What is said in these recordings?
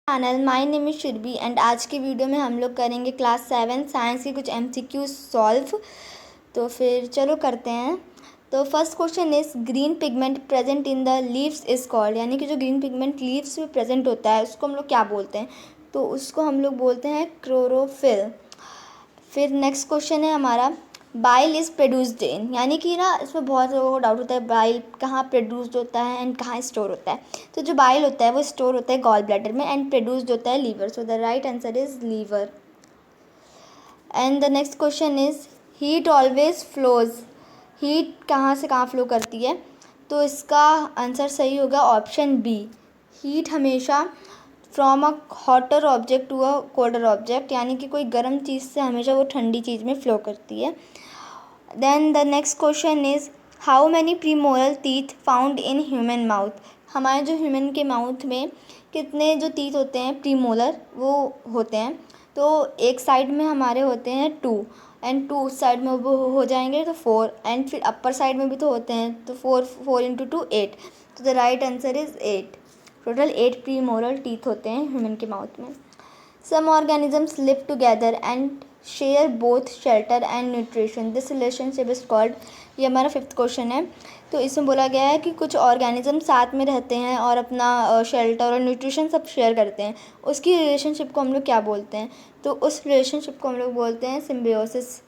Channel my name is Shirbi and आज की video में हम लोग करेंगे क्लास 7 साइंस की कुछ MCQ सॉल्व। तो फिर चलो करते हैं। तो first question is green pigment present in the leaves is called, यानी कि जो ग्रीन पिगमेंट लीव्स में प्रेजेंट होता है उसको हम लोग क्या बोलते हैं? तो उसको हम लोग बोलते हैं क्लोरोफिल। फिर नेक्स्ट क्वेश्चन है हमारा बाइल इज़ प्रोड्यूस्ड इन, यानी कि ना इसमें बहुत लोगों को डाउट होता है बाइल कहाँ प्रोड्यूस्ड होता है एंड कहाँ स्टोर होता है। तो जो बाइल होता है वो स्टोर होता है गॉल ब्लैडर में एंड प्रोड्यूस्ड होता है liver. So the right answer is liver. And the next question is heat always flows, heat कहाँ से कहाँ फ्लो करती है? तो इसका आंसर सही होगा ऑप्शन बी, हीट हमेशा from a hotter object to a colder object, यानी कि कोई गर्म चीज़ से हमेशा वो ठंडी चीज़ में फ्लो करती है। Then the next question is how many premolar teeth found in human mouth, हमारे जो ह्यूमन के माउथ में कितने जो टीथ होते हैं प्रीमोलर वो होते हैं? तो एक साइड में हमारे होते हैं 2 एंड 2 उस साइड में वो हो जाएंगे तो 4 एंड फिर अपर साइड में भी तो होते हैं तो 4 इंटू 2 8। तो the right answer is 8। Total 8 premolar teeth होते हैं ह्यूमन के माउथ में। Some organisms live together and share both shelter and nutrition, this relationship is called, ये हमारा 5th क्वेश्चन है। तो इसमें बोला गया है कि कुछ ऑर्गेनिज्म साथ में रहते हैं और अपना शेल्टर और न्यूट्रिशन सब शेयर करते हैं, उसकी रिलेशनशिप को हम लोग क्या बोलते हैं? तो उस रिलेशनशिप को हम लोग बोलते हैं सिम्बियोसिस।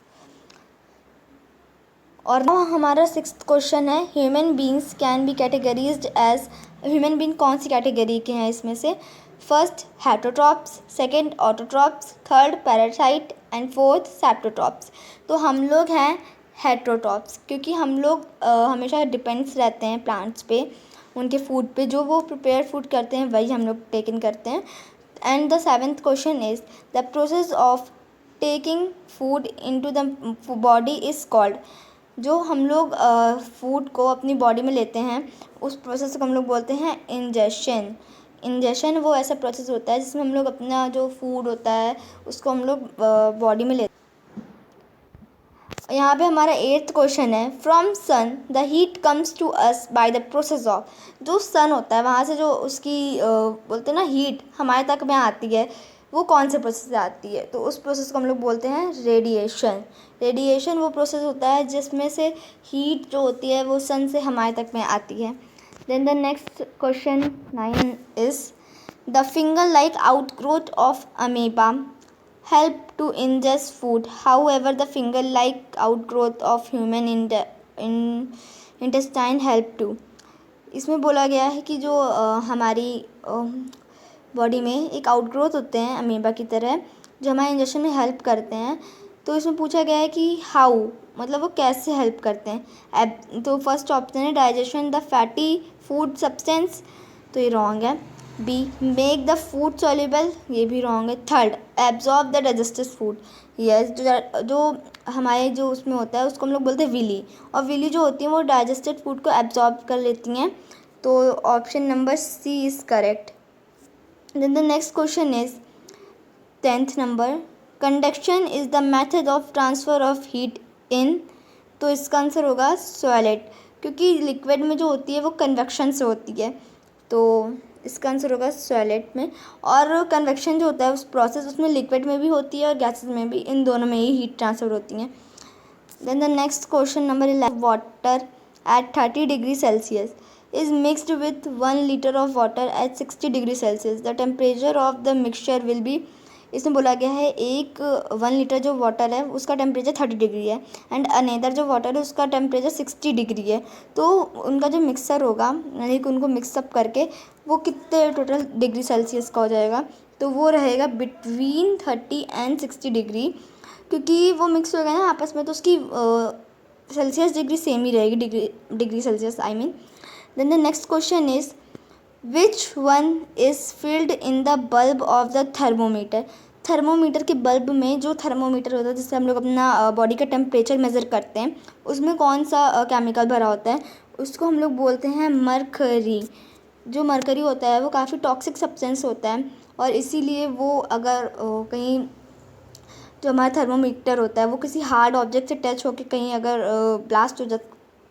और ना हमारा 6th क्वेश्चन है human beings can be categorized as, human being कौन सी कैटेगरी के हैं इसमें से? First heterotrophs, second autotrophs, third parasite and fourth saprotrophs. तो हम लोग हैं हेटरोट्रॉप्स, क्योंकि हम लोग हमेशा डिपेंड्स रहते हैं प्लांट्स पे, उनके फूड पे, जो वो प्रिपेयर फूड करते हैं वही हम लोग टेक इन करते हैं। And the 7th question is the process of taking food into the body is called, जो हम लोग फूड को अपनी बॉडी में लेते हैं उस प्रोसेस को हम लोग बोलते हैं इंजेशन। इंजेशन वो ऐसा प्रोसेस होता है जिसमें हम लोग अपना जो फूड होता है उसको हम लोग बॉडी में लेते हैं। यहाँ पे हमारा 8th क्वेश्चन है from sun the heat comes to us by the process of, जो सन होता है वहाँ से जो उसकी बोलते हैं ना हीट हमारे तक में आती है वो कौन से प्रोसेस से आती है? तो उस प्रोसेस को हम लोग बोलते हैं रेडिएशन। रेडिएशन वो प्रोसेस होता है जिसमें से हीट जो होती है वो सन से हमारे तक में आती है। Then the next question 9 is the finger like outgrowth of amoeba help to ingest food, however the finger like outgrowth of human intestine help to, इसमें बोला गया है कि जो हमारी बॉडी में एक आउटग्रोथ होते हैं अमीबा की तरह जो हमारे इंजेक्शन में हेल्प करते हैं। तो इसमें पूछा गया है कि हाउ, मतलब वो कैसे हेल्प करते हैं? तो फर्स्ट ऑप्शन है digestion the fatty food substance, तो ये रॉन्ग है। B make the food soluble, ये भी रॉन्ग है। Third absorb the digested food, yes. जो हमारे जो उसमें होता है उसको हम लोग बोलते हैं विली, और विली जो होती है वो डाइजेस्टेड फूड को एब्जॉर्ब कर लेती हैं। तो option number C is correct. Then the next question is 10th number conduction is the method of transfer of heat in, तो इसका आंसर होगा सॉलिड, क्योंकि लिक्विड में जो होती है वो कन्वेक्शन से होती है, तो इसका आंसर होगा सॉलिड में। और कन्वेक्शन जो होता है उस प्रोसेस उसमें लिक्विड में भी होती है और गैसेस में भी, इन दोनों में ही हीट ट्रांसफ़र होती हैं। Then the next question number 11 water at 30 degree celsius is mixed with 1 liter of water at 60 degree celsius, the temperature of the mixture will be, इसमें बोला गया है 1 लीटर जो वाटर है उसका टेम्परेचर 30 डिग्री है एंड अनदर जो water है उसका टेम्परेचर 60 डिग्री है। तो उनका जो मिक्सर होगा यानी कि उनको मिक्सअप करके वो कितने टोटल डिग्री सेल्सियस का हो जाएगा? तो वो रहेगा बिटवीन 30 एंड 60 डिग्री, क्योंकि वो मिक्स हो गया ना आपस में तो उसकी सेल्सियस डिग्री सेम ही रहेगी, degree celsius I mean. Then the next question is which one is filled in the bulb of the thermometer, thermometer के बल्ब में जो थर्मोमीटर होता है जिससे हम लोग अपना बॉडी का टेम्परेचर मेज़र करते हैं उसमें कौन सा केमिकल भरा होता है? उसको हम लोग बोलते हैं मरकरी। जो मरकरी होता है वो काफ़ी टॉक्सिक सब्सटेंस होता है और इसीलिए वो अगर कहीं जो हमारा थर्मोमीटर होता है वो किसी हार्ड ऑब्जेक्ट से टच होकर कहीं अगर ब्लास्ट हो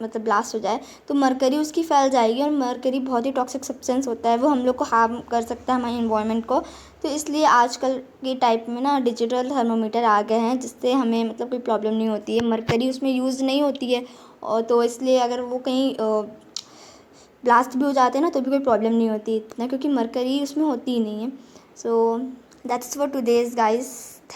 मतलब ब्लास्ट हो जाए तो मरकरी उसकी फैल जाएगी, और मरकरी बहुत ही टॉक्सिक सब्सटेंस होता है, वो हम लोग को हार्म कर सकता है, हमारे इन्वायरमेंट को। तो इसलिए आजकल के टाइप में ना डिजिटल थर्मोमीटर आ गए हैं, जिससे हमें मतलब कोई प्रॉब्लम नहीं होती है, मरकरी उसमें यूज़ नहीं होती है। और तो इसलिए अगर वो कहीं ब्लास्ट भी हो जाते हैं ना तो भी कोई प्रॉब्लम नहीं होती इतना, क्योंकि मरकरी उसमें होती ही नहीं है। So that's for today's guys.